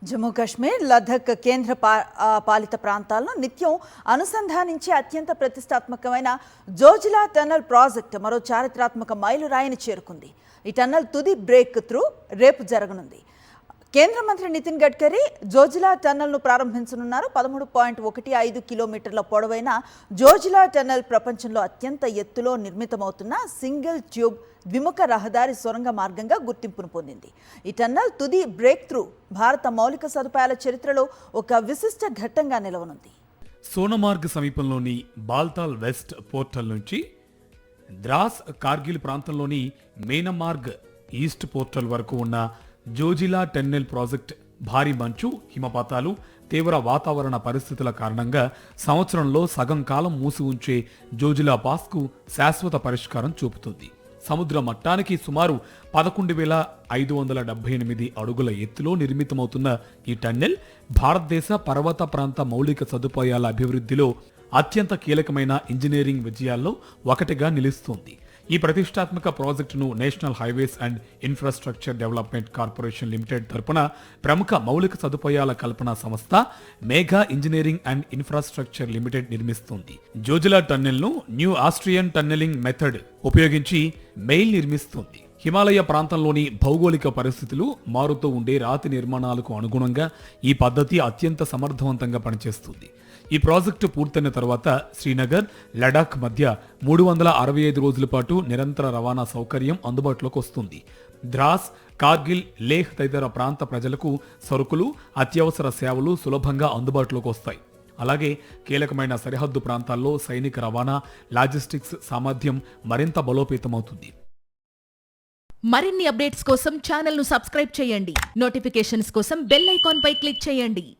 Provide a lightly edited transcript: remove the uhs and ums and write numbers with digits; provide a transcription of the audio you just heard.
జమ్మూ కాశ్మీర్, లద్దాఖ్ కేంద్ర పాలిత ప్రాంతాలను నిత్యం అనుసంధానించే అత్యంత ప్రతిష్టాత్మకమైన జోజిలా టన్నల్ ప్రాజెక్టు మరో చారిత్రాత్మక మైలురాయిని చేరుకుంది. ఈ టన్నల్ తుది బ్రేక్ త్రూ రేపు జరగనుంది. కేంద్ర మంత్రి నితిన్ గడ్కరీ జోజిలా టన్నల్ను ప్రారంభించనున్నారు. 13.15 కిలోమీటర్ల పొడవైన జోజిలా టన్నల్ ప్రపంచంలో అత్యంత ఎత్తులో నిర్మితమవుతున్న సింగిల్ ట్యూబ్ ద్విముఖ రహదారి సొరంగ మార్గంగా గుర్తింపును పొందింది. ఈ టన్నల్ తుది బ్రేక్ త్రూ భారత మౌలిక సదుపాయాల చరిత్రలో ఒక విశిష్ట ఘట్టంగా నిలవనుంది. సోనమార్గ్ సమీపంలోని బాల్తాల్ వెస్ట్ పోర్టల్ నుంచి ద్రాస్ కార్గిల్ ప్రాంతంలోని మేనమార్గ్ ఈస్ట్ పోర్టల్ వరకు ఉన్న జోజిలా టన్నెల్ ప్రాజెక్ట్ భారీ మంచు, హిమపాతాలు, తీవ్ర వాతావరణ పరిస్థితుల కారణంగా సంవత్సరంలో సగం కాలం మూసి ఉంచే జోజిలా పాస్కు శాశ్వత పరిష్కారం చూపుతుంది. సముద్ర మట్టానికి సుమారు 11,578 అడుగుల ఎత్తులో నిర్మితమవుతున్న ఈ టన్నెల్ భారతదేశ పర్వత ప్రాంత మౌలిక సదుపాయాల అభివృద్ధిలో అత్యంత కీలకమైన ఇంజనీరింగ్ విజయాల్లో ఒకటిగా నిలుస్తోంది. ఈ ప్రతిష్టాత్మక ప్రాజెక్టును national highways and infrastructure development corporation limited తరపున ప్రముఖ మౌలిక సదుపాయాల కల్పన సంస్థ Megha engineering and infrastructure limited నిర్మిస్తుంది. జోజిలా టన్నెల్ను న్యూ ఆస్ట్రియన్ టన్నెలింగ్ మెథడ్ ఉపయోగించి మెయిల్ నిర్మిస్తుంది. హిమాలయ ప్రాంతంలోని భౌగోళిక పరిస్థితులు, మారుతూ ఉండే రాతి నిర్మాణాలకు అనుగుణంగా ఈ పద్ధతి అత్యంత సమర్థవంతంగా పనిచేస్తుంది. ఈ ప్రాజెక్టు పూర్తయిన తర్వాత శ్రీనగర్, లడాఖ్ మధ్య 365 రోజుల పాటు నిరంతర రవాణా సౌకర్యం అందుబాటులోకి వస్తుంది. ద్రాస్, కార్గిల్, లేహ్ తదితర ప్రాంత ప్రజలకు సరుకులు, అత్యవసర సేవలు సులభంగా అందుబాటులోకి వస్తాయి. అలాగే కీలకమైన సరిహద్దు ప్రాంతాల్లో సైనిక రవాణా, లాజిస్టిక్స్ సామర్థ్యం మరింత బలోపేతమవుతుంది. మరిన్ని అప్డేట్స్ కోసం ఛానల్ ను సబ్స్క్రైబ్ చేయండి. నోటిఫికేషన్స్ కోసం బెల్ ఐకాన్ పై క్లిక్ చేయండి.